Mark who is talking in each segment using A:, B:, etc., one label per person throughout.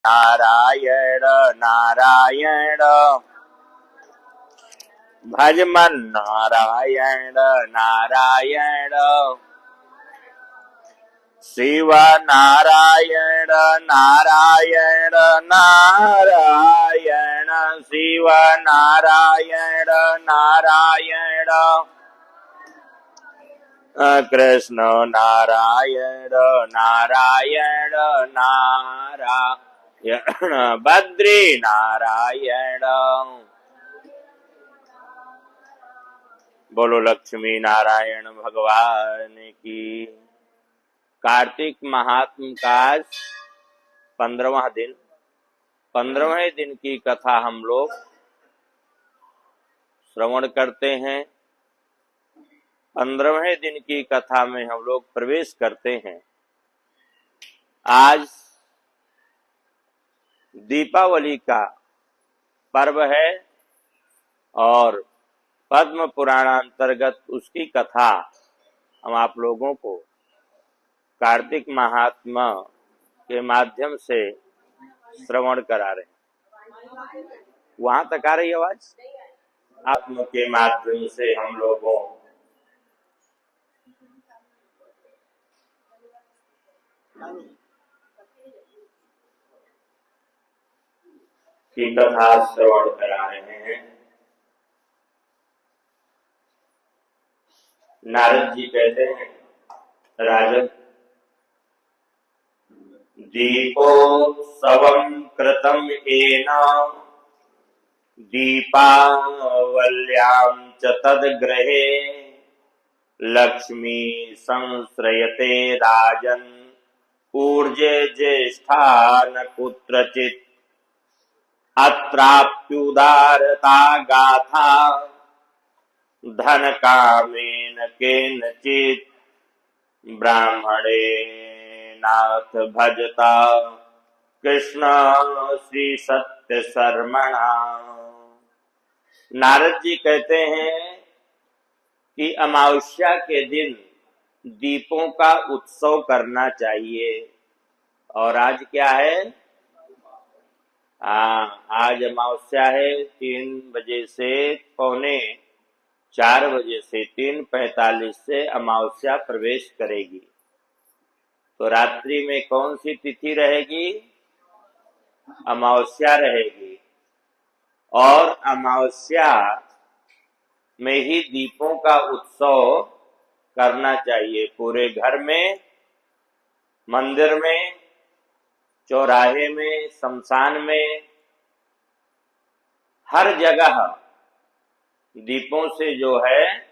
A: नारायण नारायण भज मन नारायण नारायण शिव नारायण नारायण नारायण शिव नारायण नारायण कृष्ण नारायण नारायण नारायण बद्री नारायण। बोलो लक्ष्मी नारायण भगवान की। कार्तिक महात्म का 15वां दिन, 15वें दिन की कथा हम लोग श्रवण करते हैं। 15वें दिन की कथा में हम लोग प्रवेश करते हैं। आज दीपावली का पर्व है और पद्म पुराण अंतर्गत उसकी कथा हम आप लोगों को कार्तिक महात्मा के माध्यम से श्रवण करा रहे हैं। वहां तक आ रही आवाज? आत्मा के माध्यम से हम लोगों की कथा श्रवण करा रहे हैं। नारद जी कहते हैं, राजन दीपोत्सवं कृतं येन दीपावल्यां च तद्गृहे लक्ष्मी संश्रयते राजन् ऊर्जे ज्येष्ठा न कुत्रचित् अत्राप्युदारता गाथा धन कामेन केनचित् ब्राह्मणे नाथ भजता कृष्ण श्री सत्य शर्मणा। नारद जी कहते हैं कि अमावस्या के दिन दीपों का उत्सव करना चाहिए। और आज क्या है? आज अमावस्या है। 3 बजे से 3:45 बजे से 3:45 से अमावस्या प्रवेश करेगी। तो रात्रि में कौन सी तिथि रहेगी? अमावस्या रहेगी। और अमावस्या में ही दीपों का उत्सव करना चाहिए। पूरे घर में, मंदिर में, चौराहे में, शमशान में, हर जगह दीपों से जो है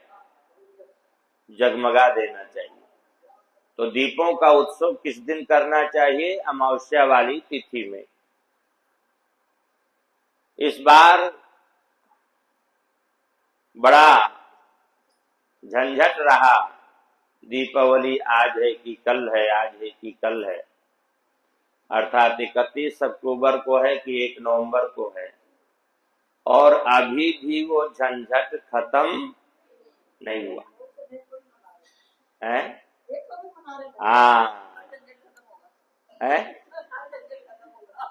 A: जगमगा देना चाहिए। तो दीपों का उत्सव किस दिन करना चाहिए? अमावस्या वाली तिथि में। इस बार बड़ा झंझट रहा। दीपावली आज है कि कल है, आज है कि कल है। अर्थात 31 अक्टूबर को है कि 1 नवंबर को है। और अभी भी वो झंझट खत्म नहीं हुआ है। है?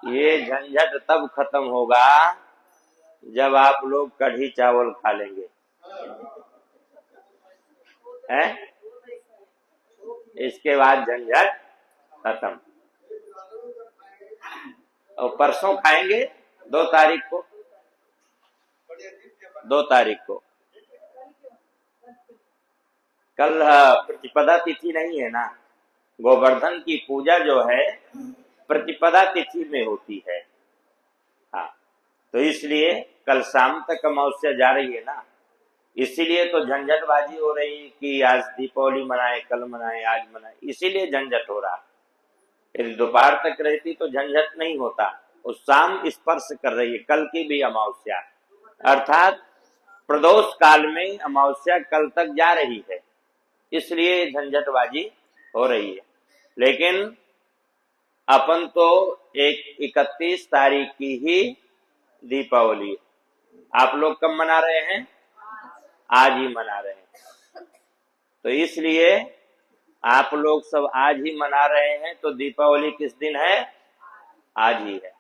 A: ये झंझट तब खत्म होगा जब आप लोग कढ़ी चावल खा लेंगे। है? इसके बाद झंझट खत्म। और परसों खाएंगे 2 तारीख को। 2 तारीख को कल प्रतिपदा तिथि नहीं है ना। गोवर्धन की पूजा जो है प्रतिपदा तिथि में होती है। हाँ, तो इसलिए कल शाम तक अमावस्या जा रही है ना। इसीलिए तो झंझटबाजी हो रही कि आज दीपावली मनाए, कल मनाए, आज मनाए। इसीलिए झंझट हो रहा। यदि दोपहर तक रहती तो झंझट नहीं होता। उस शाम स्पर्श कर रही है। कल की भी अमावस्या, अर्थात प्रदोष काल में अमावस्या कल तक जा रही है। इसलिए झंझटबाजी हो रही है। लेकिन अपन तो 31 तारीख की ही दीपावली। आप लोग कब मना रहे हैं? आज ही मना रहे हैं। तो इसलिए आप लोग सब आज ही मना रहे हैं। तो दीपावली किस दिन है? आज ही है।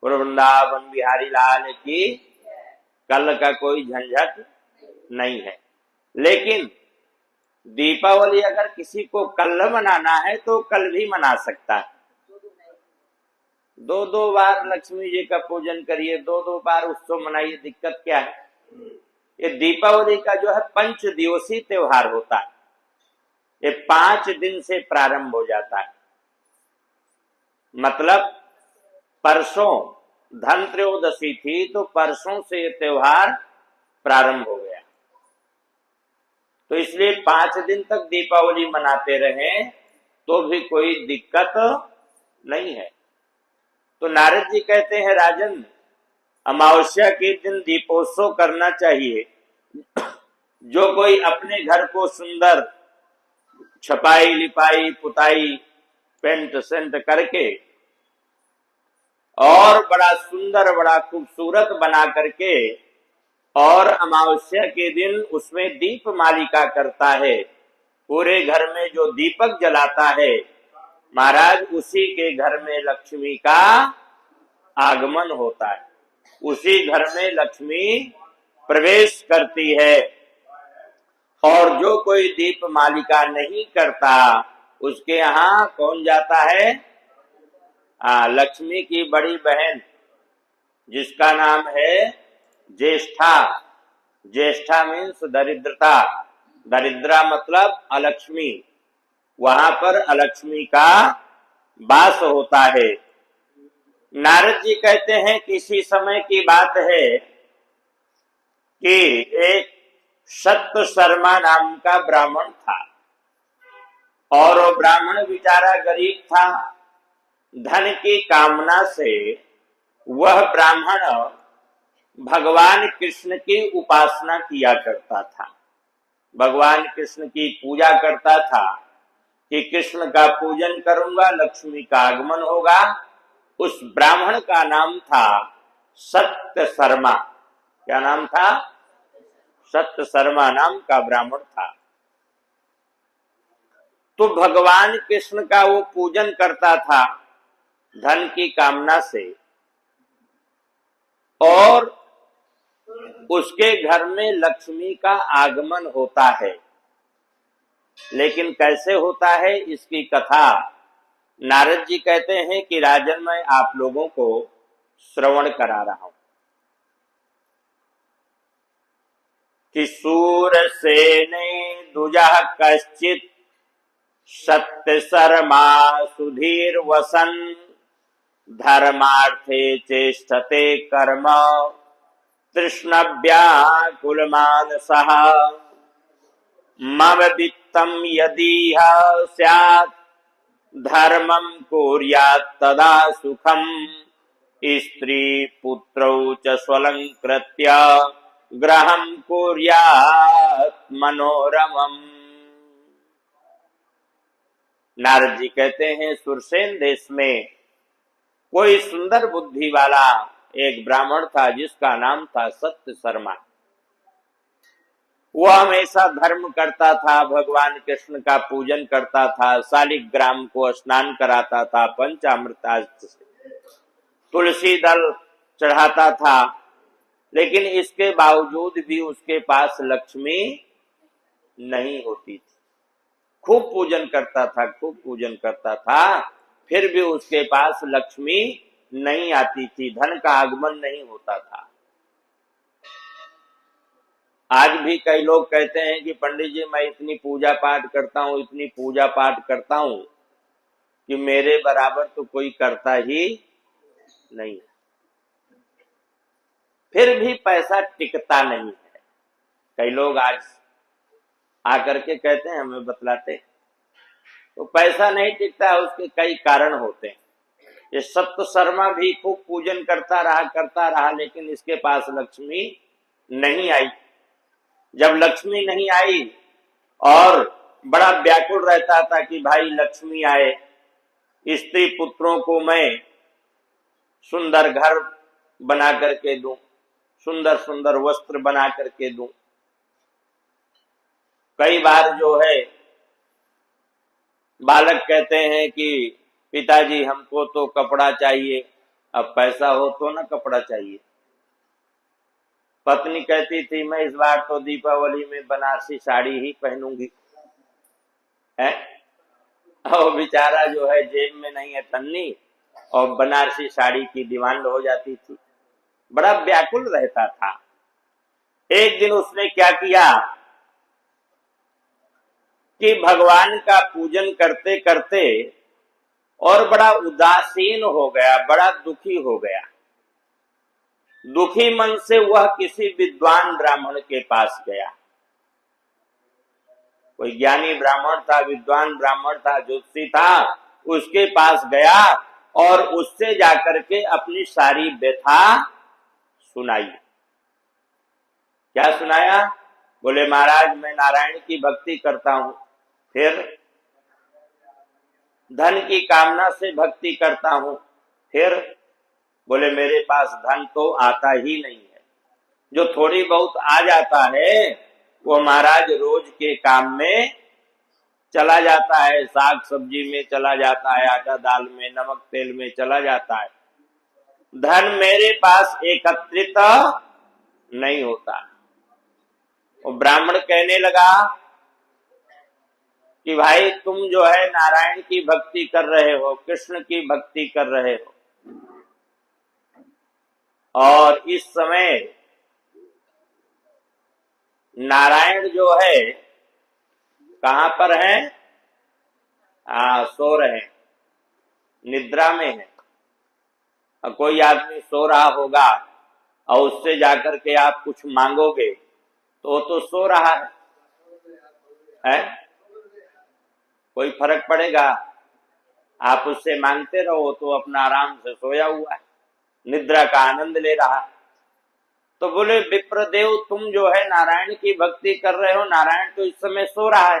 A: वृंदावन बिहारी लाल की कल का कोई झंझट नहीं है। लेकिन दीपावली अगर किसी को कल मनाना है तो कल भी मना सकता है। दो दो बार लक्ष्मी जी का पूजन करिए, दो दो बार उत्सव मनाइए, दिक्कत क्या है? ये दीपावली का जो है 5 दिवसीय त्योहार होता है। ये 5 दिन से प्रारंभ हो जाता है। मतलब परसों धनत्रयोदशी थी तो परसों से ये त्योहार प्रारंभ हो गया। तो इसलिए 5 दिन तक दीपावली मनाते रहे तो भी कोई दिक्कत नहीं है। तो नारद जी कहते हैं, राजन, अमावस्या के दिन दीपोत्सव करना चाहिए। जो कोई अपने घर को सुंदर छपाई लिपाई पुताई पेंट सेंट करके और बड़ा सुंदर बड़ा खूबसूरत बना करके और अमावस्या के दिन उसमें दीप मालिका करता है, पूरे घर में जो दीपक जलाता है, महाराज उसी के घर में लक्ष्मी का आगमन होता है, उसी घर में लक्ष्मी प्रवेश करती है। और जो कोई दीप मालिका नहीं करता उसके यहाँ कौन जाता है? लक्ष्मी की बड़ी बहन जिसका नाम है ज्येष्ठा। ज्येष्ठा मीन्स दरिद्रता, दरिद्रा मतलब अलक्ष्मी। वहां पर अलक्ष्मी का वास होता है। नारद जी कहते हैं किसी समय की बात है कि एक सत्य शर्मा नाम का ब्राह्मण था और वो ब्राह्मण बेचारा गरीब था। धन की कामना से वह ब्राह्मण भगवान कृष्ण की उपासना किया करता था, भगवान कृष्ण की पूजा करता था कि कृष्ण का पूजन करूंगा लक्ष्मी का आगमन होगा। उस ब्राह्मण का नाम था सत्य शर्मा। क्या नाम था? सत्य शर्मा नाम का ब्राह्मण था। तो भगवान कृष्ण का वो पूजन करता था धन की कामना से, और उसके घर में लक्ष्मी का आगमन होता है। लेकिन कैसे होता है इसकी कथा नारद जी कहते हैं कि राजन मैं आप लोगों को श्रवण करा रहा हूं कि सूरसेने दुजः कश्चित सत्य शर्मा सुधीर वसन धर्मार्थे चेष्टते कर्म तृष्णव्याकुल मानसः मम वित्तम यदि स्यात् धर्मं कुर्यात् तदा सुखम स्त्री पुत्रौ च स्वलंकृत्य ग्रहं कुर्यात् मनोरमम्। नारद जी कहते हैं सुरसेन देश में कोई सुंदर बुद्धि वाला एक ब्राह्मण था जिसका नाम था सत्य शर्मा। वह हमेशा धर्म करता था, भगवान कृष्ण का पूजन करता था, शालिग्राम को स्नान कराता था, पंचामृत से तुलसी दल चढ़ाता था। लेकिन इसके बावजूद भी उसके पास लक्ष्मी नहीं होती थी। खूब पूजन करता था, खूब पूजन करता था, फिर भी उसके पास लक्ष्मी नहीं आती थी, धन का आगमन नहीं होता था। आज भी कई लोग कहते हैं कि पंडित जी मैं इतनी पूजा पाठ करता हूं, इतनी पूजा पाठ करता हूं कि मेरे बराबर तो कोई करता ही नहीं, फिर भी पैसा टिकता नहीं है। कई लोग आज आकर के कहते हैं, हमें बतलाते हैं, तो पैसा नहीं टिकता है, उसके कई कारण होते हैं। ये सत्य शर्मा भी खूब पूजन करता रहा, लेकिन इसके पास लक्ष्मी नहीं आई। जब लक्ष्मी नहीं आई और बड़ा व्याकुल रहता था कि भाई लक्ष्मी आए, स्त्री पुत्रों को मैं सुंदर घर बना करके दूं, सुंदर सुंदर वस्त्र बना करके दूं। कई बार जो है बालक कहते हैं कि पिताजी हमको तो कपड़ा चाहिए। अब पैसा हो तो ना कपड़ा चाहिए। पत्नी कहती थी मैं इस बार तो दीपावली में बनारसी साड़ी ही पहनूंगी, है। और बेचारा जो है जेब में नहीं है तन्नी, और बनारसी साड़ी की डिमांड हो जाती थी। बड़ा व्याकुल रहता था। एक दिन उसने क्या किया कि भगवान का पूजन करते करते और बड़ा उदासीन हो गया, बड़ा दुखी हो गया। दुखी मन से वह किसी विद्वान ब्राह्मण के पास गया। कोई ज्ञानी ब्राह्मण था, विद्वान ब्राह्मण था, ज्योतिषी था, उसके पास गया और उससे जाकर के अपनी सारी व्यथा सुनाई। क्या सुनाया? बोले महाराज मैं नारायण की भक्ति करता हूं, फिर धन की कामना से भक्ति करता हूं, फिर बोले मेरे पास धन तो आता ही नहीं है, जो थोड़ी बहुत आ जाता है वो महाराज रोज के काम में चला जाता है, साग सब्जी में चला जाता है, आटा दाल में, नमक तेल में चला जाता है। धन मेरे पास एकत्रित नहीं होता। वो ब्राह्मण कहने लगा कि भाई तुम जो है नारायण की भक्ति कर रहे हो, कृष्ण की भक्ति कर रहे हो, और इस समय नारायण जो है कहां पर है? सो रहे हैं, निद्रा में है। और कोई आदमी सो रहा होगा और उससे जाकर के आप कुछ मांगोगे तो वो तो सो रहा है? कोई फर्क पड़ेगा? आप उससे मांगते रहो तो अपना आराम से सोया हुआ है, निद्रा का आनंद ले रहा है। तो बोले विप्रदेव तुम जो है नारायण की भक्ति कर रहे हो, नारायण तो इस समय सो रहा है।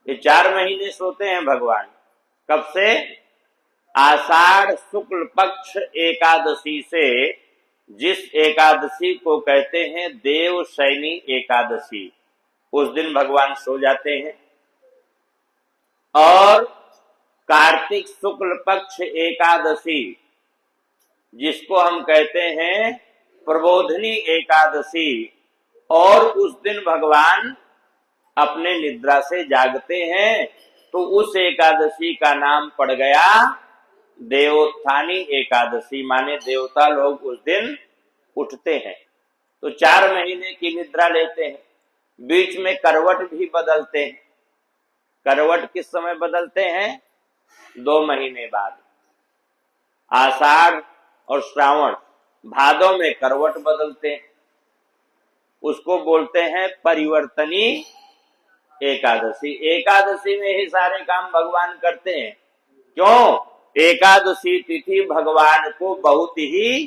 A: ये 4 महीने सोते हैं भगवान। कब से? आषाढ़ शुक्ल पक्ष एकादशी से, जिस एकादशी को कहते हैं देव शयनी एकादशी, उस दिन भगवान सो जाते हैं। और कार्तिक शुक्ल पक्ष एकादशी, जिसको हम कहते हैं प्रबोधनी एकादशी, और उस दिन भगवान अपने निद्रा से जागते हैं, तो उस एकादशी का नाम पड़ गया देवोत्थानी एकादशी, माने देवता लोग उस दिन उठते हैं। तो 4 महीने की निद्रा लेते हैं, बीच में करवट भी बदलते हैं। करवट किस समय बदलते हैं? 2 महीने बाद, आषाढ़ और श्रावण, भादों में करवट बदलते हैं। उसको बोलते हैं परिवर्तनी एकादशी। एकादशी में ही सारे काम भगवान करते हैं। क्यों? एकादशी तिथि भगवान को बहुत ही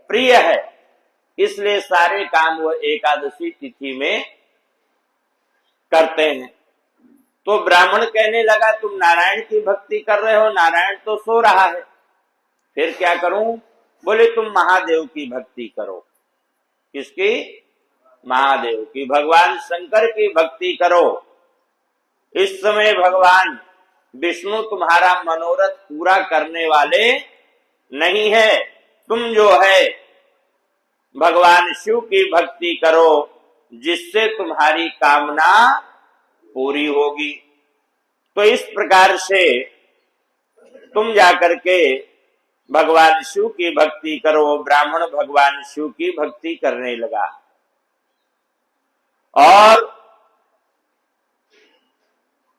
A: प्रिय है, इसलिए सारे काम वो एकादशी तिथि में करते हैं। तो ब्राह्मण कहने लगा तुम नारायण की भक्ति कर रहे हो, नारायण तो सो रहा है, फिर क्या करूं? बोले तुम महादेव की भक्ति करो। किसकी? महादेव की, भगवान शंकर की भक्ति करो। इस समय भगवान विष्णु तुम्हारा मनोरथ पूरा करने वाले नहीं है, तुम जो है भगवान शिव की भक्ति करो, जिससे तुम्हारी कामना पूरी होगी। तो इस प्रकार से तुम जाकर के भगवान शिव की भक्ति करो। ब्राह्मण भगवान शिव की भक्ति करने लगा और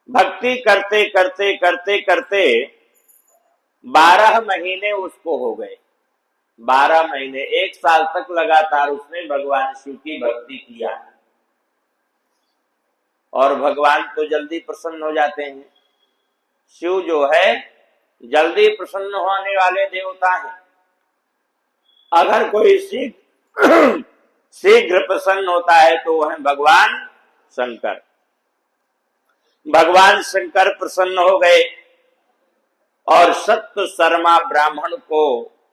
A: भक्ति करते करते करते करते 12 महीने उसको हो गए। 12 महीने, 1 साल तक लगातार उसने भगवान शिव की भक्ति किया। और भगवान तो जल्दी प्रसन्न हो जाते हैं। शिव जो है जल्दी प्रसन्न होने वाले देवता हैं। अगर कोई शीघ्र प्रसन्न होता है तो वह है भगवान शंकर। भगवान शंकर प्रसन्न हो गए और सत्य शर्मा ब्राह्मण को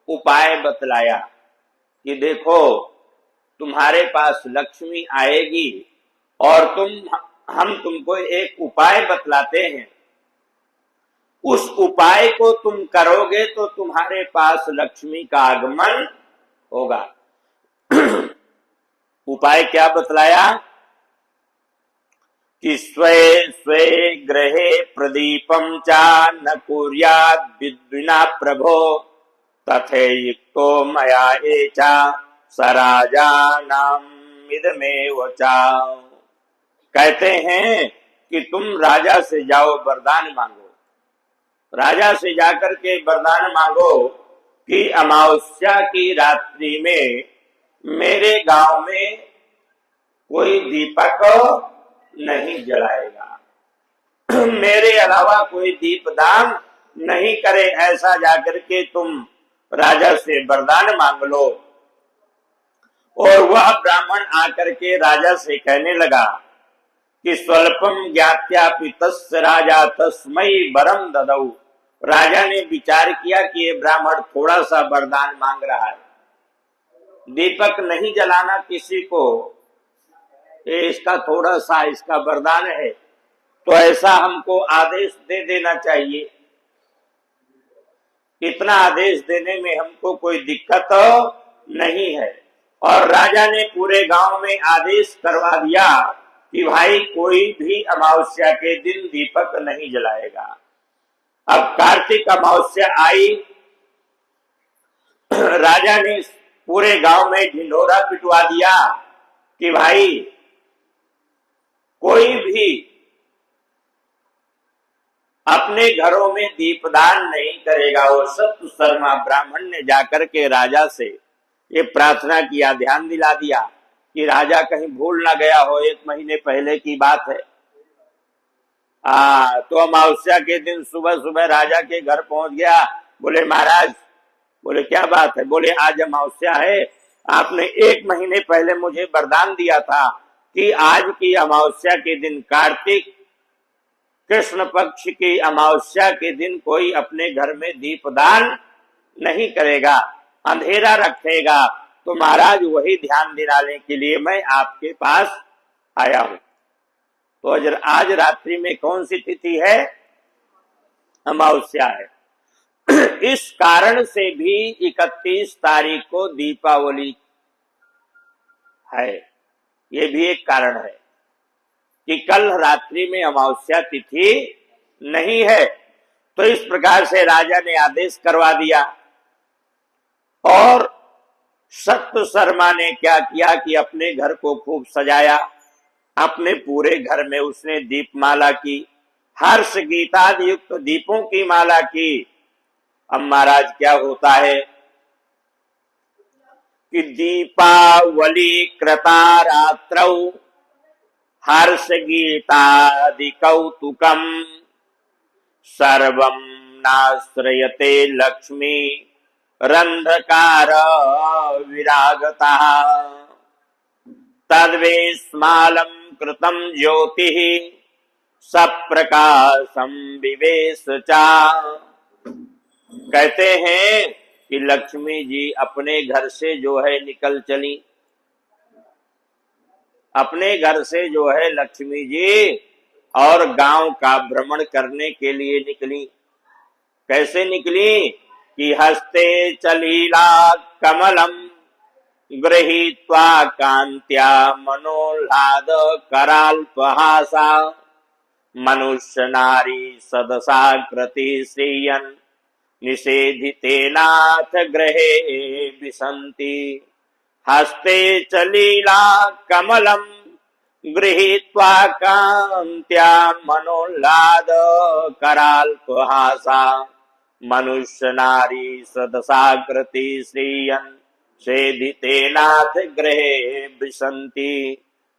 A: उपाय बतलाया कि देखो तुम्हारे पास लक्ष्मी आएगी और हम तुमको एक उपाय बतलाते हैं। उस उपाय को तुम करोगे तो तुम्हारे पास लक्ष्मी का आगमन होगा। उपाय क्या बतलाया कि स्वे स्वे गृहे प्रदीपम चा न कुर्यात् विद्विना प्रभो तथेयुक्तो मया एचा सराजानाम इदमेव चा। कहते हैं कि तुम राजा से जाओ, वरदान मांगो। राजा से जाकर के वरदान मांगो कि अमावस्या की रात्रि में मेरे गांव में कोई दीपक नहीं जलाएगा, मेरे अलावा कोई दीपदान नहीं करे। ऐसा जाकर के तुम राजा से वरदान मांग लो। और वह ब्राह्मण आकर के राजा से कहने लगा कि स्वल्पम ज्ञात्यापि तस्य राजा तस्मै वरम ददौ। राजा ने विचार किया कि ये ब्राह्मण थोड़ा सा वरदान मांग रहा है, दीपक नहीं जलाना किसी को, ये इसका थोड़ा सा इसका वरदान है, तो ऐसा हमको आदेश दे देना चाहिए। इतना आदेश देने में हमको कोई दिक्कत नहीं है। और राजा ने पूरे गांव में आदेश करवा दिया कि भाई कोई भी अमावस्या के दिन दीपक नहीं जलाएगा। अब कार्तिक अमावस्या आई, राजा ने पूरे गांव में ढिंढोरा पिटवा दिया कि भाई कोई भी अपने घरों में दीपदान नहीं करेगा। और सत्य शर्मा ब्राह्मण ने जाकर के राजा से ये प्रार्थना किया, ध्यान दिला दिया कि राजा कहीं भूल ना गया हो, 1 महीने पहले की बात है। तो अमावस्या के दिन सुबह सुबह राजा के घर पहुंच गया। बोले महाराज, बोले क्या बात है? बोले आज अमावस्या है, आपने 1 महीने पहले मुझे वरदान दिया था कि आज की अमावस्या के दिन, कार्तिक कृष्ण पक्ष की अमावस्या के दिन कोई अपने घर में दीपदान नहीं करेगा, अंधेरा रखेगा। तो महाराज वही ध्यान दिलाने के लिए मैं आपके पास आया हूं। तो आज रात्रि में कौन सी तिथि है? अमावस्या है। इस कारण से भी 31 तारीख को दीपावली है। ये भी एक कारण है कि कल रात्रि में अमावस्या तिथि नहीं है। तो इस प्रकार से राजा ने आदेश करवा दिया। और सत्य शर्मा ने क्या किया कि अपने घर को खूब सजाया, अपने पूरे घर में उसने दीपमाला की, हर्ष गीतादि युक्त दीपों की माला की। अब महाराज क्या होता है कि दीपावली कृता रात्रौ हर्ष गीतादि कौतुकम सर्वं नाश्रयते लक्ष्मी रंधकार विरागता तद्वेस्मालम कृतम ज्योति सप्रकाशम विवेश चा। कहते हैं कि लक्ष्मी जी अपने घर से जो है निकल चली। अपने घर से जो है लक्ष्मी जी और गांव का भ्रमण करने के लिए निकली। कैसे निकली कि हस्ते चलीला कमलम गृहीत्वा कांत्या मनोल्लाद कराल्पहासा मनुष्य नारी सदसाकृति श्रीयन निषेधितेनाथ ग्रहे विसन्ति। हस्ते चलीला कमलम गृहीत्वा कांत्या मनोल्लाद कराल्पहासा मनुष्य नारी सदसाकृति श्रीयन सेधितेनाथ ग्रहे विसन्ति।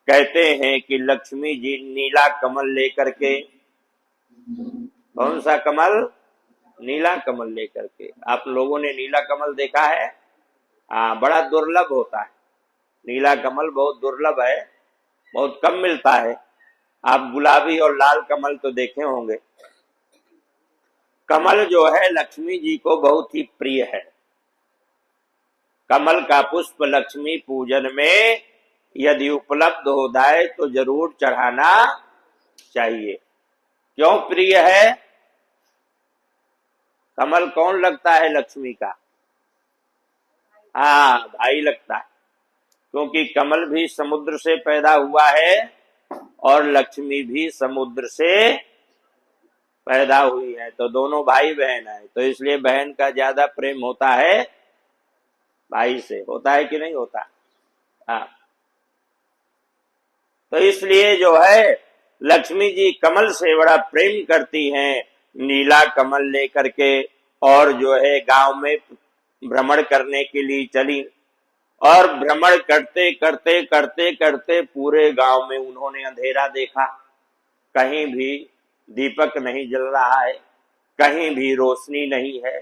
A: कहते हैं कि लक्ष्मी जी नीला कमल लेकर के, कौन सा कमल? नीला कमल लेकर के। आप लोगों ने नीला कमल देखा है? बड़ा दुर्लभ होता है नीला कमल, बहुत दुर्लभ है, बहुत कम मिलता है। आप गुलाबी और लाल कमल तो देखे होंगे। कमल जो है लक्ष्मी जी को बहुत ही प्रिय है। कमल का पुष्प लक्ष्मी पूजन में यदि उपलब्ध हो जाए तो जरूर चढ़ाना चाहिए। क्यों प्रिय है? कमल कौन लगता है लक्ष्मी का? हाँ, भाई लगता है, क्योंकि कमल भी समुद्र से पैदा हुआ है और लक्ष्मी भी समुद्र से पैदा हुई है, तो दोनों भाई बहन है। तो इसलिए बहन का ज्यादा प्रेम होता है भाई से, होता है कि नहीं होता? हाँ, तो इसलिए जो है लक्ष्मी जी कमल से बड़ा प्रेम करती हैं, नीला कमल लेकर के, और जो है गांव में भ्रमण करने के लिए चली, और भ्रमण करते करते करते करते पूरे गांव में उन्होंने अंधेरा देखा, कहीं भी दीपक नहीं जल रहा है, कहीं भी रोशनी नहीं है,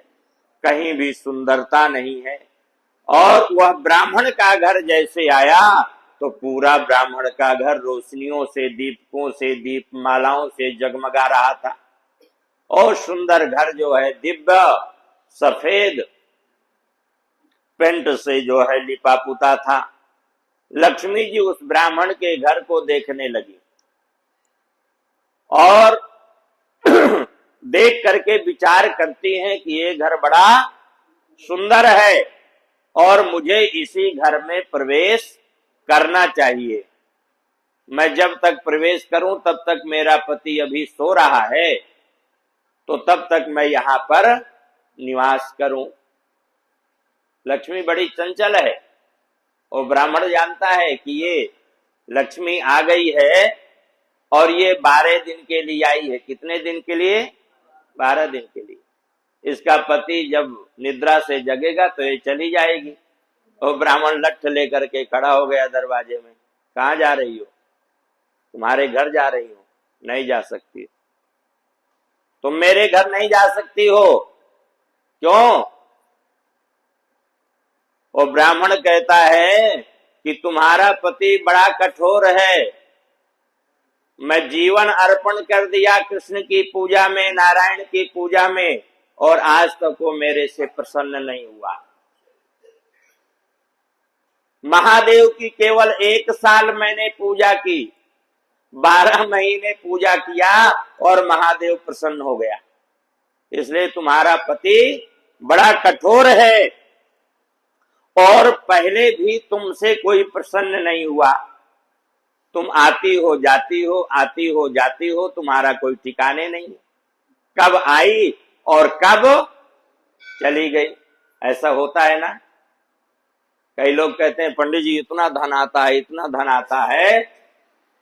A: कहीं भी सुंदरता नहीं है। और वह ब्राह्मण का घर जैसे आया तो पूरा ब्राह्मण का घर रोशनियों से, दीपकों से, दीपमालाओं से जगमगा रहा था। और सुंदर घर जो है दिव्य सफेद पेंट से जो है लिपा पुता था। लक्ष्मी जी उस ब्राह्मण के घर को देखने लगी और देख करके विचार करती हैं कि ये घर बड़ा सुंदर है और मुझे इसी घर में प्रवेश करना चाहिए। मैं जब तक प्रवेश करूं तब तक मेरा पति अभी सो रहा है, तो तब तक मैं यहां पर निवास करूं। लक्ष्मी बड़ी चंचल है और ब्राह्मण जानता है कि ये लक्ष्मी आ गई है और ये 12 दिन के लिए आई है। कितने दिन के लिए? 12 दिन के लिए। इसका पति जब निद्रा से जगेगा तो ये चली जाएगी। और ब्राह्मण लठ लेकर के खड़ा हो गया दरवाजे में। कहाँ जा रही हो? तुम्हारे घर जा रही हो। नहीं जा सकती। तुम मेरे घर नहीं जा सकती हो। क्यों? और ब्राह्मण कहता है कि तुम्हारा पति बड़ा कठोर है। मैं जीवन अर्पण कर दिया कृष्ण की पूजा में, नारायण की पूजा में, और आज तक वो मेरे से प्रसन्न नहीं हुआ। महादेव की केवल 1 साल मैंने पूजा की, 12 महीने पूजा किया और महादेव प्रसन्न हो गया। इसलिए तुम्हारा पति बड़ा कठोर है और पहले भी तुमसे कोई प्रसन्न नहीं हुआ। तुम आती हो जाती हो, आती हो जाती हो, तुम्हारा कोई ठिकाने नहीं। कब आई और कब चली गई। ऐसा होता है ना। कई लोग कहते हैं पंडित जी इतना धन आता है, इतना धन आता है,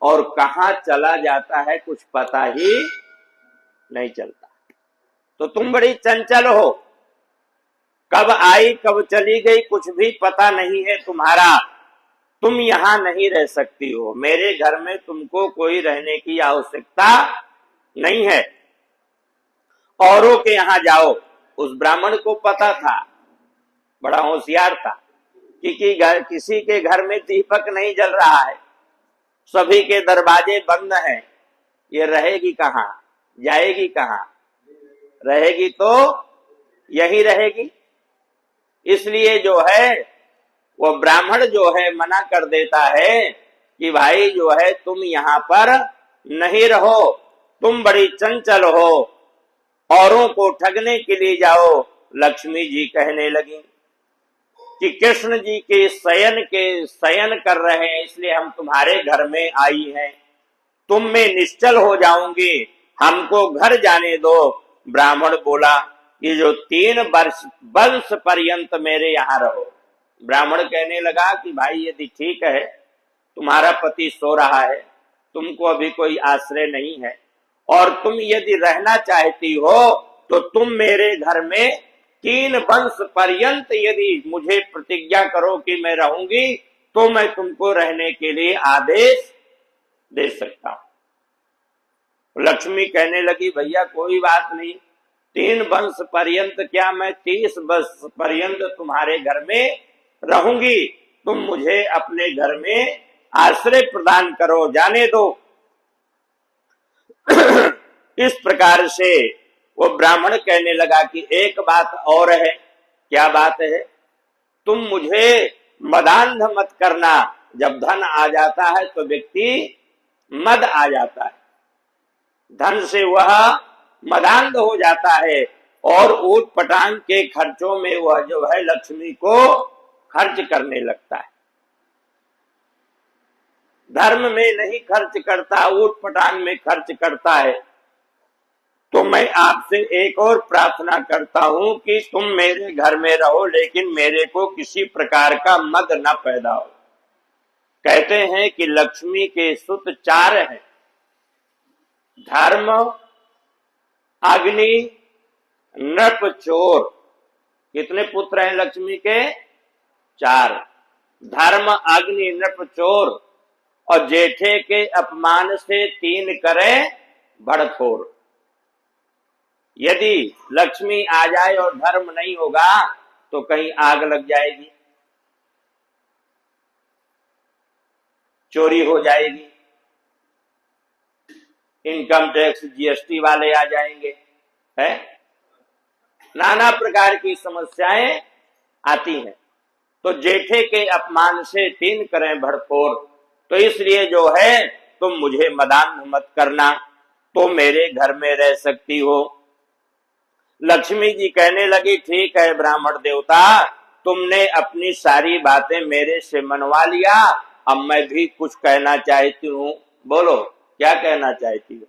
A: और कहाँ चला जाता है कुछ पता ही नहीं चलता। तो तुम बड़ी चंचल हो, कब आई कब चली गई कुछ भी पता नहीं है तुम्हारा। तुम यहां नहीं रह सकती हो। मेरे घर में तुमको कोई रहने की आवश्यकता नहीं है। औरों के यहां जाओ। उस ब्राह्मण को पता था, बड़ा होशियार था, कि किसी के घर में दीपक नहीं जल रहा है, सभी के दरवाजे बंद हैं। ये रहेगी कहां? जाएगी कहां? रहेगी तो यही रहेगी। इसलिए जो है वो ब्राह्मण जो है मना कर देता है कि भाई जो है तुम यहां पर नहीं रहो, तुम बड़ी चंचल हो, औरों को ठगने के लिए जाओ। लक्ष्मी जी कहने लगी कि कृष्ण जी के शयन कर रहे हैं, इसलिए हम तुम्हारे घर में आई हैं। तुम में निश्चल हो जाऊंगी, हमको घर जाने दो। ब्राह्मण बोला कि जो 3 वंश पर्यंत मेरे यहाँ रहो। ब्राह्मण कहने लगा कि भाई यदि ठीक है, तुम्हारा पति सो रहा है, तुमको अभी कोई आश्रय नहीं है, और तुम यदि रहना चाहती हो तो तुम मेरे घर में 3 वंश पर्यंत यदि मुझे प्रतिज्ञा करो कि मैं रहूंगी, तो मैं तुमको रहने के लिए आदेश दे सकता हूं। लक्ष्मी कहने लगी भैया कोई बात नहीं, 3 वंश पर्यंत क्या, मैं 30 वर्ष पर्यंत तुम्हारे घर में रहूंगी। तुम मुझे अपने घर में आश्रय प्रदान करो, जाने दो। इस प्रकार से वो ब्राह्मण कहने लगा कि एक बात और है। क्या बात है? तुम मुझे मदांध मत करना। जब धन आ जाता है तो व्यक्ति मद आ जाता है, धन से वह मदांध हो जाता है। और ऊट पटांग के खर्चों में वह जो है लक्ष्मी को खर्च करने लगता है। धर्म में नहीं खर्च करता, ऊट पटांग में खर्च करता है। तो मैं आपसे एक और प्रार्थना करता हूं कि तुम मेरे घर में रहो, लेकिन मेरे को किसी प्रकार का मद न पैदा हो। कहते हैं कि लक्ष्मी के सुत 4 हैं, धर्म, अग्नि, नृप, चोर। कितने पुत्र हैं लक्ष्मी के? 4। धर्म, अग्नि, नृप, चोर, और जेठे के अपमान से 3 करें भड़थोर। यदि लक्ष्मी आ जाए और धर्म नहीं होगा तो कहीं आग लग जाएगी, चोरी हो जाएगी, इनकम टैक्स जीएसटी वाले आ जाएंगे, है नाना प्रकार की समस्याएं आती हैं। तो जेठे के अपमान से 3 करें भड़थोर। तो इसलिए जो है तुम मुझे मदान्ह मत करना, तो मेरे घर में रह सकती हो। लक्ष्मी जी कहने लगी, ठीक है ब्राह्मण देवता, तुमने अपनी सारी बातें मेरे से मनवा लिया, अब मैं भी कुछ कहना चाहती हूँ। बोलो क्या कहना चाहती हो?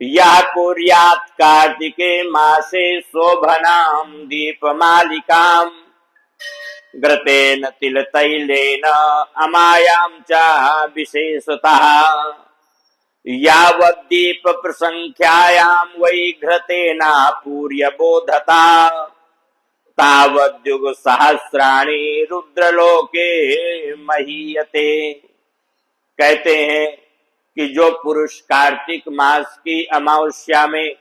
A: या कुर्यात् कार्तिके मासे शोभनाम दीपमालिकाम घृतेन तिलतैलेन अमायां च विशेषतः यावद्दीप प्रसंख्यायां वै घृतेना पूर्य बोधता तावद्युग सहस्राणि रुद्रलोके महीयते। कहते हैं कि जो पुरुष कार्तिक मास की अमावस्या में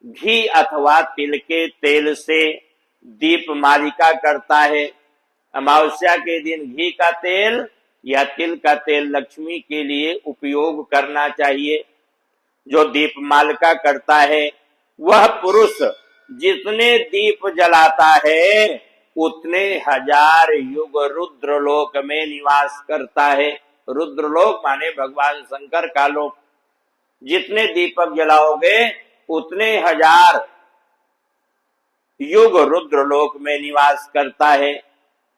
A: घी अथवा तिल के तेल से दीप मालिका करता है, अमावस्या के दिन घी का तेल या तिल का तेल लक्ष्मी के लिए उपयोग करना चाहिए। जो दीप मालिका करता है वह पुरुष जितने दीप जलाता है उतने 1000 युग रुद्रलोक में निवास करता है। रुद्रलोक माने भगवान शंकर का लोक। जितने दीपक जलाओगे उतने 1000 युग रुद्रलोक में निवास करता है।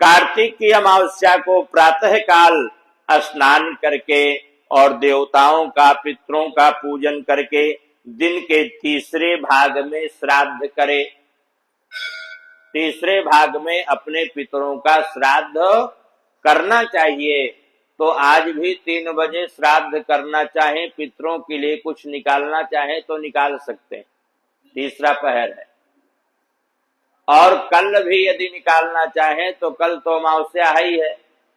A: कार्तिक की अमावस्या को प्रातः काल स्नान करके और देवताओं का, पितरों का पूजन करके दिन के तीसरे भाग में श्राद्ध करे। तीसरे भाग में अपने पितरों का श्राद्ध करना चाहिए। तो आज भी 3 बजे श्राद्ध करना चाहे, पितरों के लिए कुछ निकालना चाहे तो निकाल सकते हैं, तीसरा पहर है। और कल भी यदि निकालना चाहे तो कल तो अमावस्या ही है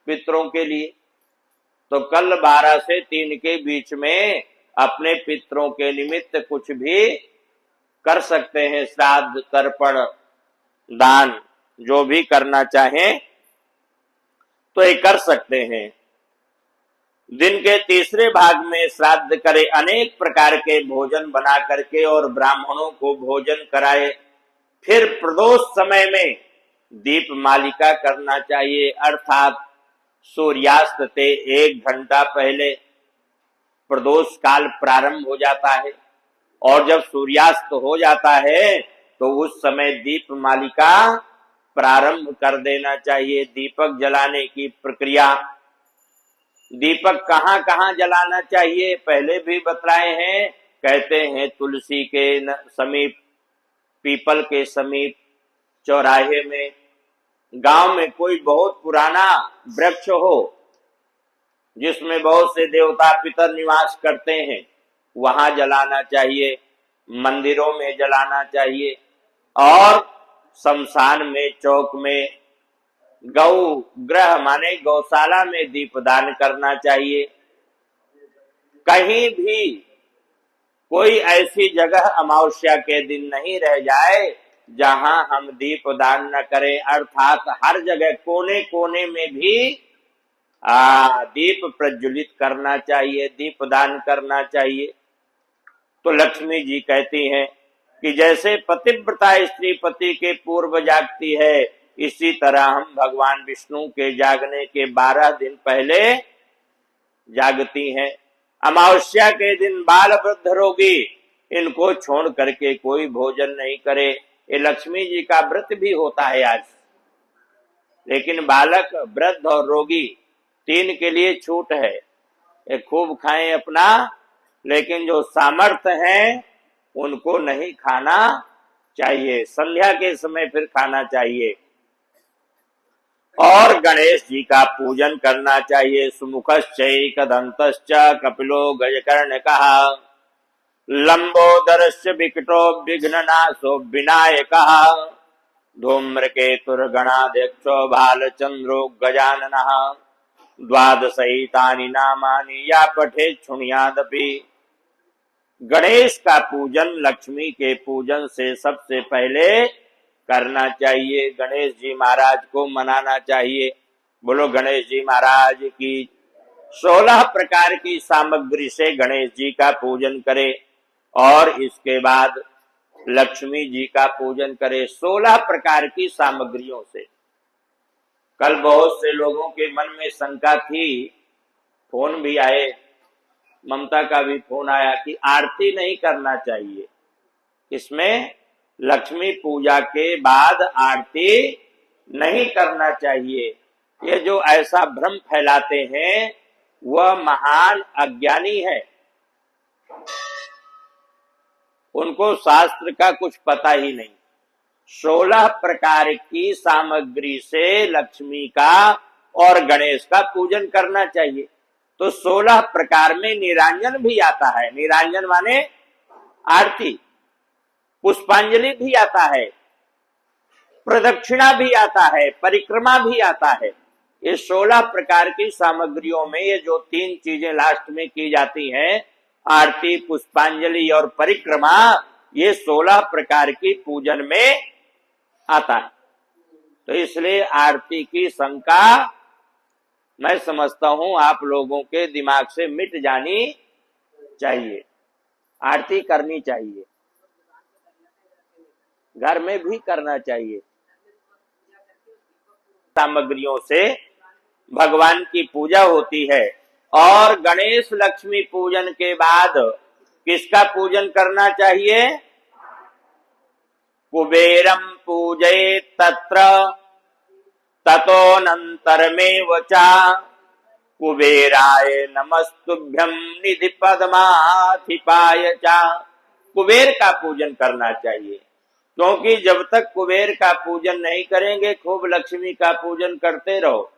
A: पितरों के लिए, तो कल 12 से 3 के बीच में अपने पितरों के निमित्त कुछ भी कर सकते हैं। श्राद्ध, तर्पण, दान जो भी करना चाहें तो ये कर सकते हैं। दिन के तीसरे भाग में श्राद्ध करे, अनेक प्रकार के भोजन बना करके और ब्राह्मणों को भोजन कराए। फिर प्रदोष समय में दीप मालिका करना चाहिए, अर्थात सूर्यास्त से 1 घंटा पहले प्रदोष काल प्रारंभ हो जाता है। और जब सूर्यास्त हो जाता है तो उस समय दीप मालिका प्रारंभ कर देना चाहिए। दीपक जलाने की प्रक्रिया, दीपक कहाँ कहाँ जलाना चाहिए पहले भी बतलाए हैं। कहते हैं तुलसी के समीप, पीपल के समीप, चौराहे में, गांव में कोई बहुत पुराना वृक्ष हो जिसमें बहुत से देवता पितर निवास करते हैं, वहां जलाना चाहिए। मंदिरों में जलाना चाहिए और शमशान में, चौक में, गौ ग्रह माने गौशाला में दीपदान करना चाहिए। कहीं भी कोई ऐसी जगह अमावस्या के दिन नहीं रह जाए जहां हम दीपदान न करें, अर्थात हर जगह कोने कोने में भी दीप प्रज्वलित करना चाहिए, दीपदान करना चाहिए। तो लक्ष्मी जी कहती हैं कि जैसे पतिव्रता स्त्री पति के पूर्व जागती है, इसी तरह हम भगवान विष्णु के जागने के 12 दिन पहले जागती हैं। अमावस्या के दिन बाल वृद्ध रोगी इनको छोड़ करके कोई भोजन नहीं करे। ये लक्ष्मी जी का व्रत भी होता है आज। लेकिन बालक, वृद्ध और रोगी 3 के लिए छूट है। ये खूब खाएं अपना, लेकिन जो सामर्थ्य है उनको नहीं खाना चाहिए। संध्या के समय फिर खाना चाहिए। और गणेश जी का पूजन करना चाहिए। सुमुखश्चैकदन्तश्च कपिलो गजकर्ण कहा, लंबोदरस्य विकटो विघ्ननाशो विनायकः, धूम्रकेतुर्गणाध्यक्षो भालचंद्रो गजाननः, द्वादशैतानि नामानि या पठेत् शृणुयादपि। गणेश का पूजन लक्ष्मी के पूजन से सबसे पहले करना चाहिए। गणेश जी महाराज को मनाना चाहिए। बोलो गणेश जी महाराज की। 16 प्रकार की सामग्री से गणेश जी का पूजन करें और इसके बाद लक्ष्मी जी का पूजन करें 16 प्रकार की सामग्रियों से। कल बहुत से लोगों के मन में शंका थी, फोन भी आए, ममता का भी फोन आया कि आरती नहीं करना चाहिए। इसमें लक्ष्मी पूजा के बाद आरती नहीं करना चाहिए। ये जो ऐसा भ्रम फैलाते हैं वह महान अज्ञानी है। उनको शास्त्र का कुछ पता ही नहीं। 16 प्रकार की सामग्री से लक्ष्मी का और गणेश का पूजन करना चाहिए। तो 16 प्रकार में निरांजन भी आता है। निरांजन माने आरती, पुष्पांजलि भी आता है, प्रदक्षिणा भी आता है, परिक्रमा भी आता है। ये 16 प्रकार की सामग्रियों में ये जो 3 चीजें लास्ट में की जाती हैं, आरती, पुष्पांजलि और परिक्रमा, ये 16 प्रकार की पूजन में आता है। तो इसलिए आरती की शंका मैं समझता हूं आप लोगों के दिमाग से मिट जानी चाहिए। आरती करनी चाहिए, घर में भी करना चाहिए। सामग्रियों से भगवान की पूजा होती है। और गणेश लक्ष्मी पूजन के बाद किसका पूजन करना चाहिए? कुबेरम पूजयेत् तत्र ततोऽनन्तरमेव च कुबेराय नमस्तुभ्यं निधि पद्माधिपाय च। कुबेर का पूजन करना चाहिए, क्योंकि जब तक कुबेर का पूजन नहीं करेंगे खूब लक्ष्मी का पूजन करते रहो,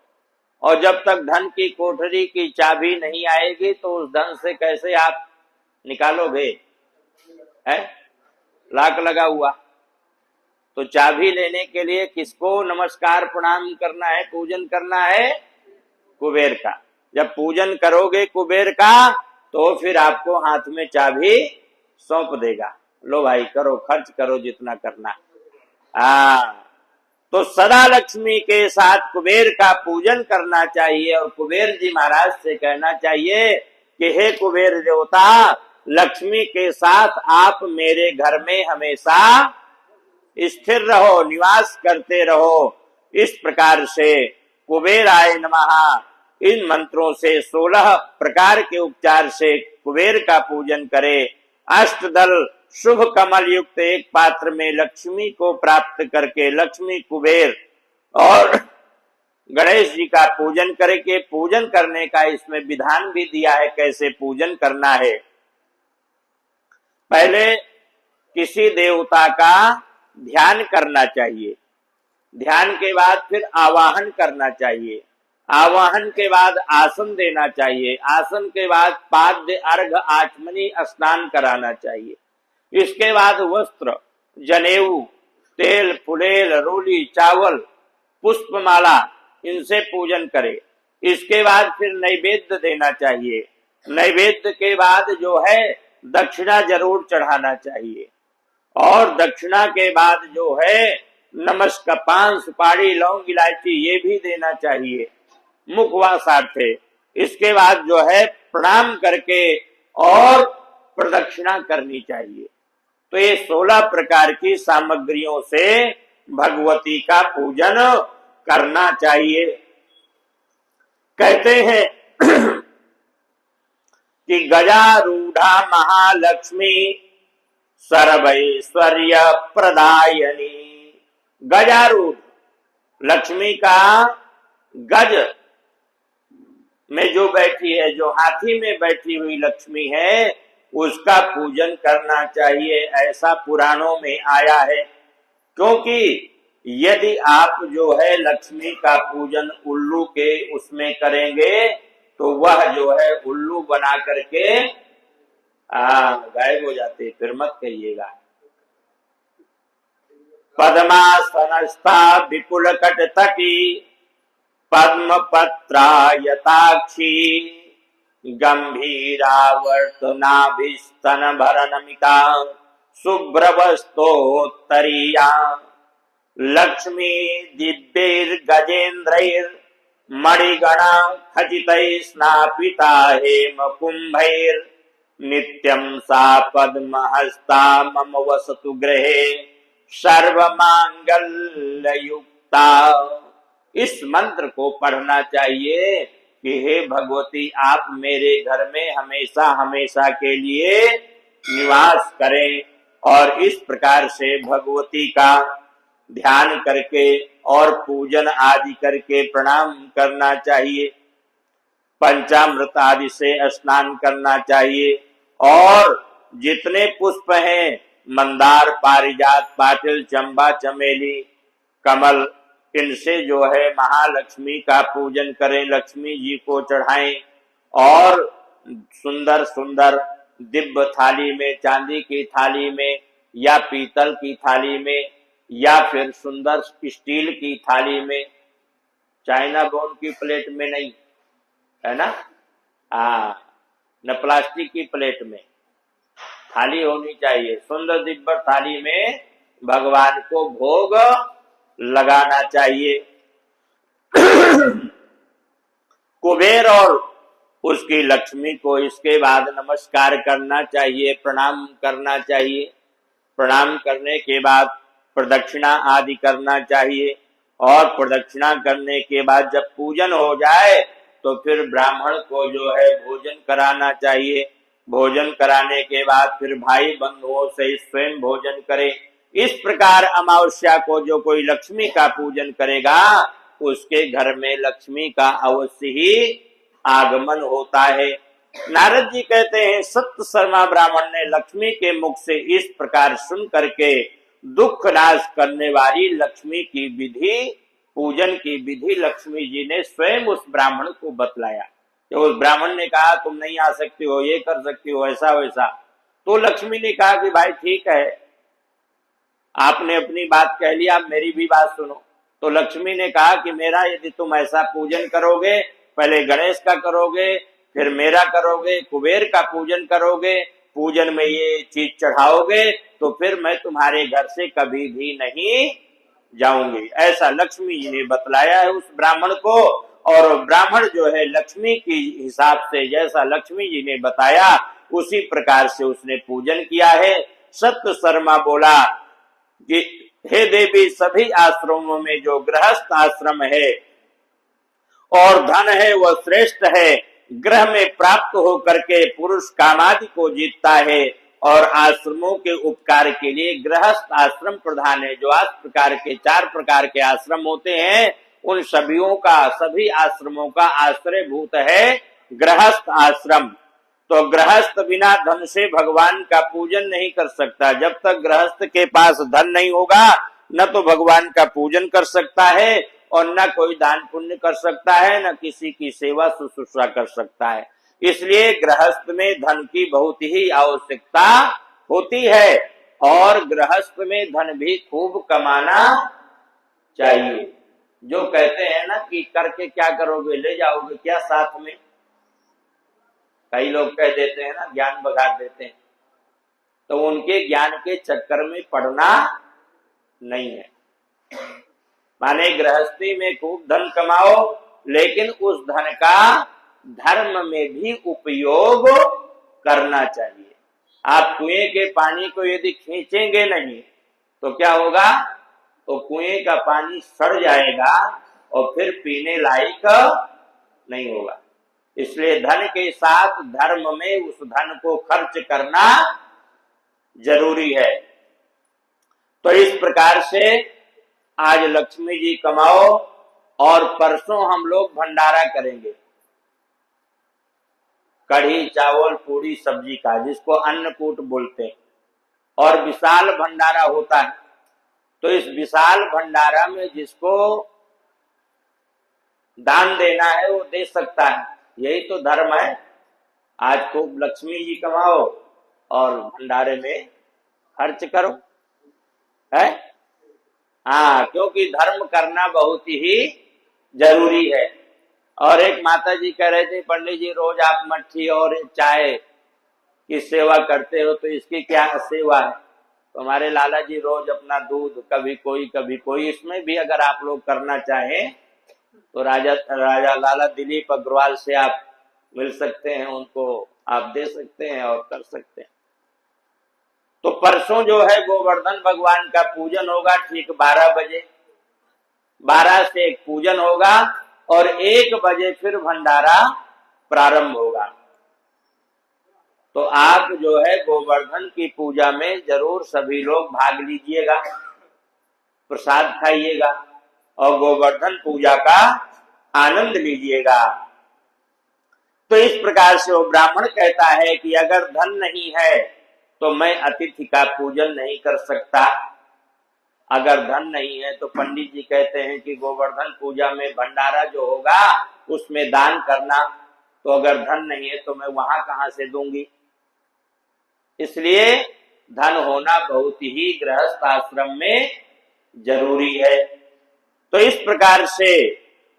A: और जब तक धन की कोठरी की चाबी नहीं आएगी तो उस धन से कैसे आप निकालोगे? है लाख लगा हुआ। तो चाबी लेने के लिए किसको नमस्कार प्रणाम करना है, पूजन करना है? कुबेर का। जब पूजन करोगे कुबेर का तो फिर आपको हाथ में चाबी सौंप देगा, लो भाई करो, खर्च करो जितना करना। तो सदा लक्ष्मी के साथ कुबेर का पूजन करना चाहिए और कुबेर जी महाराज से कहना चाहिए कि हे कुबेर देवता, लक्ष्मी के साथ आप मेरे घर में हमेशा स्थिर रहो, निवास करते रहो। इस प्रकार से कुबेराय नमः इन मंत्रों से 16 प्रकार के उपचार से कुबेर का पूजन करे। अष्टदल शुभ कमल युक्त एक पात्र में लक्ष्मी को प्राप्त करके लक्ष्मी, कुबेर और गणेश जी का पूजन करके, पूजन करने का इसमें विधान भी दिया है कैसे पूजन करना है। पहले किसी देवता का ध्यान करना चाहिए, ध्यान के बाद फिर आवाहन करना चाहिए, आवाहन के बाद आसन देना चाहिए, आसन के बाद पाद्य अर्घ आचमनी स्नान कराना चाहिए। इसके बाद वस्त्र, जनेऊ, तेल, फुलेल, रोली, चावल, पुष्पमाला, इनसे पूजन करे। इसके बाद फिर नैवेद्य देना चाहिए। नैवेद्य के बाद जो है दक्षिणा जरूर चढ़ाना चाहिए, और दक्षिणा के बाद जो है नमस्कार, पान, सुपारी, लौंग, इलायची ये भी देना चाहिए मुखवासार्थे। इसके बाद जो है प्रणाम करके और प्रदक्षिणा करनी चाहिए। तो ये 16 प्रकार की सामग्रियों से भगवती का पूजन करना चाहिए। कहते हैं कि गजारूढ़ा महालक्ष्मी सर्वैश्वर्य प्रदायनी। गजारूढ़ लक्ष्मी का गज में जो बैठी है, जो हाथी में बैठी हुई लक्ष्मी है, उसका पूजन करना चाहिए, ऐसा पुराणों में आया है। क्योंकि यदि आप जो है लक्ष्मी का पूजन उल्लू के उसमें करेंगे तो वह जो है उल्लू बना करके गायब हो जाते, फिर मत कहिएगा। पद्मासनस्था विपुल कटतटी पद्म पत्रायताक्षी गंभीरावर्तनाभिस्तन भरनमिता शुभ्रवस्तोत्तरीया लक्ष्मी दिव्यैर्गजेन्द्रैर् मणिगणा खचितैः स्नापिता हेम कुंभैर् नित्यं सा पद्महस्ता मम वसतु गृहे सर्वमांगल्ययुक्ता। इस मंत्र को पढ़ना चाहिए कि हे भगवती, आप मेरे घर में हमेशा हमेशा के लिए निवास करें। और इस प्रकार से भगवती का ध्यान करके और पूजन आदि करके प्रणाम करना चाहिए। पंचामृत आदि से स्नान करना चाहिए। और जितने पुष्प हैं, मंदार, पारिजात, पाटिल, चंबा, चमेली, कमल, इनसे जो है महालक्ष्मी का पूजन करें, लक्ष्मी जी को चढ़ाएं। और सुंदर सुंदर दिव्य थाली में, चांदी की थाली में या पीतल की थाली में या फिर सुंदर स्टील की थाली में, चाइना बोन की प्लेट में नहीं, है ना, न प्लास्टिक की प्लेट में थाली होनी चाहिए। सुंदर दिव्य थाली में भगवान को भोग लगाना चाहिए। कुबेर और उसकी लक्ष्मी को इसके बाद नमस्कार करना चाहिए, प्रणाम करना चाहिए। प्रणाम करने के बाद प्रदक्षिणा आदि करना चाहिए। और प्रदक्षिणा करने के बाद जब पूजन हो जाए तो फिर ब्राह्मण को जो है भोजन कराना चाहिए। भोजन कराने के बाद फिर भाई बंधुओं से स्वयं भोजन करे। इस प्रकार अमावस्या को जो कोई लक्ष्मी का पूजन करेगा उसके घर में लक्ष्मी का अवश्य ही आगमन होता है। नारद जी कहते हैं, सत्य शर्मा ब्राह्मण ने लक्ष्मी के मुख से इस प्रकार सुन करके दुख नाश करने वाली लक्ष्मी की विधि, पूजन की विधि लक्ष्मी जी ने स्वयं उस ब्राह्मण को बतलाया। तो उस ब्राह्मण ने कहा तुम नहीं आ सकती हो, ये कर सकती हो, ऐसा वैसा। तो लक्ष्मी ने कहा कि भाई ठीक है, आपने अपनी बात कह लिया, आप मेरी भी बात सुनो। तो लक्ष्मी ने कहा कि मेरा यदि तुम ऐसा पूजन करोगे, पहले गणेश का करोगे, फिर मेरा करोगे, कुबेर का पूजन करोगे, पूजन में ये चीज चढ़ाओगे, तो फिर मैं तुम्हारे घर से कभी भी नहीं जाऊंगी। ऐसा लक्ष्मी जी ने बतलाया है उस ब्राह्मण को। और ब्राह्मण जो है लक्ष्मी की हिसाब से, जैसा लक्ष्मी जी ने बताया उसी प्रकार से उसने पूजन किया है। सत्य शर्मा बोला कि हे देवी, सभी आश्रमों में जो गृहस्थ आश्रम है और धन है वह श्रेष्ठ है। ग्रह में प्राप्त होकर के पुरुष कामादि को जीतता है और आश्रमों के उपकार के लिए गृहस्थ आश्रम प्रधान है। जो 4 प्रकार के आश्रम होते हैं उन सभी आश्रमों का आश्रयभूत है गृहस्थ आश्रम। तो गृहस्थ बिना धन से भगवान का पूजन नहीं कर सकता। जब तक गृहस्थ के पास धन नहीं होगा न तो भगवान का पूजन कर सकता है और न कोई दान पुण्य कर सकता है, न किसी की सेवा शुश्रूषा कर सकता है। इसलिए गृहस्थ में धन की बहुत ही आवश्यकता होती है और गृहस्थ में धन भी खूब कमाना चाहिए। जो कहते हैं ना कि करके क्या करोगे, ले जाओगे क्या साथ में, कई लोग कह देते हैं ना, ज्ञान बघार देते हैं, तो उनके ज्ञान के चक्कर में पड़ना नहीं है। माने गृहस्थी में खूब धन कमाओ, लेकिन उस धन का धर्म में भी उपयोग करना चाहिए। आप कुएं के पानी को यदि खींचेंगे नहीं तो क्या होगा, तो कुएं का पानी सड़ जाएगा और फिर पीने लायक नहीं होगा। इसलिए धन के साथ धर्म में उस धन को खर्च करना जरूरी है। तो इस प्रकार से आज लक्ष्मी जी कमाओ और परसों हम लोग भंडारा करेंगे, कढ़ी चावल पूरी सब्जी का, जिसको अन्नकूट बोलते हैं, और विशाल भंडारा होता है। तो इस विशाल भंडारा में जिसको दान देना है वो दे सकता है, यही तो धर्म है। आज खूब लक्ष्मी जी कमाओ और भंडारे में खर्च करो, है। हाँ, क्योंकि धर्म करना बहुत ही जरूरी है। और एक माता जी कह रहे थे, पंडित जी रोज आप मट्ठी और चाय की सेवा करते हो, तो इसकी क्या सेवा है? तो हमारे लाला जी रोज अपना दूध, कभी कोई, इसमें भी अगर आप लोग करना चाहें तो राजा लाला दिलीप अग्रवाल से आप मिल सकते हैं, उनको आप दे सकते हैं और कर सकते हैं। तो परसों जो है गोवर्धन भगवान का पूजन होगा, ठीक 12 बजे। 12 से एक पूजन होगा और 1 बजे फिर भंडारा प्रारंभ होगा। तो आप जो है गोवर्धन की पूजा में जरूर सभी लोग भाग लीजिएगा, प्रसाद खाइएगा और गोवर्धन पूजा का आनंद लीजिएगा। तो इस प्रकार से वो ब्राह्मण कहता है कि अगर धन नहीं है तो मैं अतिथि का पूजन नहीं कर सकता। अगर धन नहीं है तो पंडित जी कहते हैं कि गोवर्धन पूजा में भंडारा जो होगा उसमें दान करना, तो अगर धन नहीं है तो मैं वहां कहां से दूंगी। इसलिए धन होना बहुत ही गृहस्थ आश्रम में जरूरी है। तो इस प्रकार से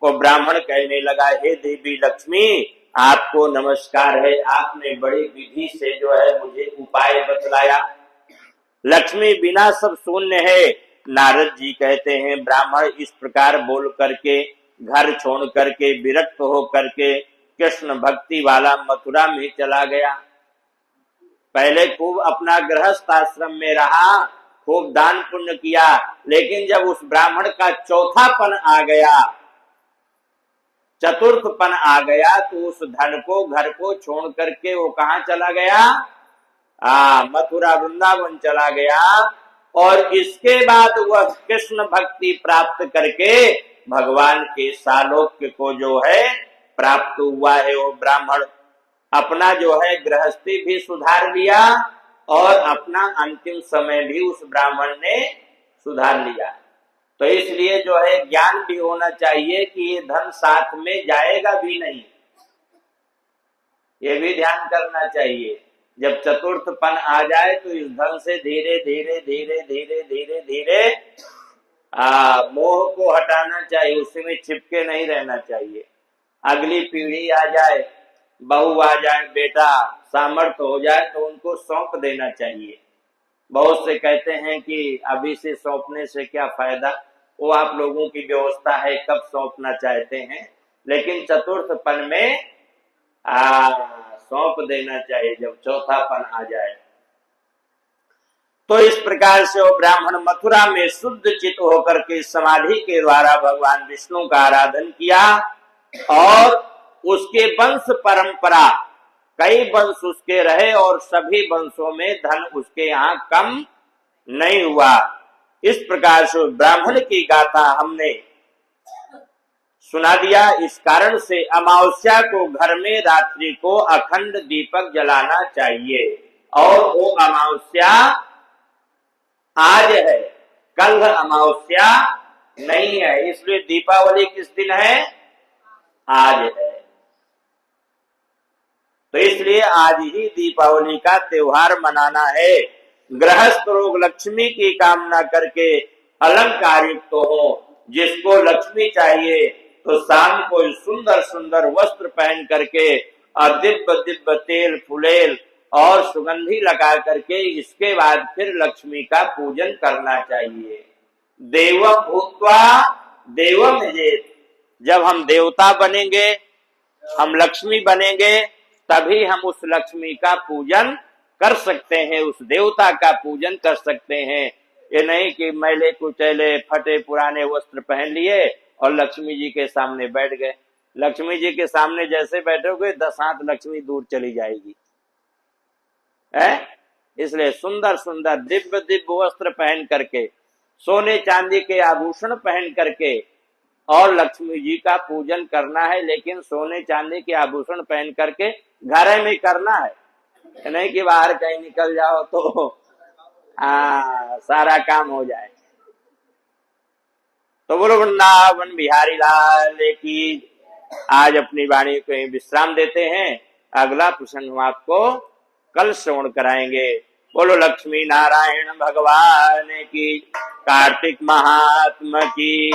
A: वो ब्राह्मण कहने लगा, हे देवी लक्ष्मी, आपको नमस्कार है, आपने बड़ी विधि से जो है मुझे उपाय बतलाया। लक्ष्मी बिना सब शून्य है। नारद जी कहते हैं, ब्राह्मण इस प्रकार बोल करके घर छोड़ करके विरक्त हो करके कृष्ण भक्ति वाला मथुरा में चला गया। पहले खूब अपना गृहस्थ आश्रम में रहा, खूब दान पुण्य किया, लेकिन जब उस ब्राह्मण का चौथापन आ गया, चतुर्थपन आ गया, तो उस धन को, घर को छोड़ करके वो कहां चला गया? मथुरा वृंदावन चला गया। और इसके बाद वह कृष्ण भक्ति प्राप्त करके भगवान के सालोक्य को जो है प्राप्त हुआ है। वो ब्राह्मण अपना जो है गृहस्थी भी सुधार लिया और अपना अंतिम समय भी उस ब्राह्मण ने सुधार लिया। तो इसलिए जो है ज्ञान भी होना चाहिए कि ये धन साथ में जाएगा भी नहीं, ये भी ध्यान करना चाहिए। जब चतुर्थपन आ जाए तो इस धन से धीरे धीरे धीरे धीरे धीरे धीरे मोह को हटाना चाहिए, उसमें चिपके नहीं रहना चाहिए। अगली पीढ़ी आ जाए, बहू आ जाए, बेटा सामर्थ्य हो जाए तो उनको सौंप देना चाहिए। बहुत से कहते हैं कि अभी से सौंपने से क्या फायदा, वो आप लोगों की व्यवस्था है कब सौंपना चाहते हैं, लेकिन चतुर्थपन में सौंप देना चाहिए जब चौथापन आ जाए। तो इस प्रकार से वो ब्राह्मण मथुरा में शुद्ध चित्त होकर के समाधि के द्वारा भगवान विष्णु का आराधन किया और उसके वंश परंपरा, कई वंश उसके रहे और सभी वंशों में धन उसके यहाँ कम नहीं हुआ। इस प्रकार से ब्राह्मण की गाथा हमने सुना दिया। इस कारण से अमावस्या को घर में रात्रि को अखंड दीपक जलाना चाहिए। और वो अमावस्या आज है, कल अमावस्या नहीं है, इसलिए दीपावली किस दिन है? आज है। तो इसलिए आज ही दीपावली का त्योहार मनाना है। गृहस्थ लोग लक्ष्मी की कामना करके अलंकारित तो हो, जिसको लक्ष्मी चाहिए तो शाम को सुंदर सुंदर वस्त्र पहन करके और दिव्य दिव्य तेल फुलेल और सुगंधी लगा करके इसके बाद फिर लक्ष्मी का पूजन करना चाहिए। देवम भूत्वा देवम यजेत, जब हम देवता बनेंगे, हम लक्ष्मी बनेंगे, तभी हम उस लक्ष्मी का पूजन कर सकते हैं, उस देवता का पूजन कर सकते हैं। ये नहीं कि मैले कुचैले फटे पुराने वस्त्र पहन लिए और लक्ष्मी जी के सामने बैठ गए। लक्ष्मी जी के सामने जैसे बैठोगे 10 हाथ लक्ष्मी दूर चली जाएगी, है? इसलिए सुंदर सुंदर दिव्य दिव्य वस्त्र पहन करके, सोने चांदी के आभूषण पहन करके और लक्ष्मी जी का पूजन करना है, लेकिन सोने चांदी के आभूषण पहन करके घर में करना है, नहीं कि बाहर कहीं निकल जाओ तो सारा काम हो जाए। तो बोलो वृंदावन बिहारी लाल की। आज अपनी वाणी को विश्राम देते हैं, अगला प्रसंग हम आपको कल श्रवण कराएंगे। बोलो लक्ष्मी नारायण भगवान की, कार्तिक महात्मा की।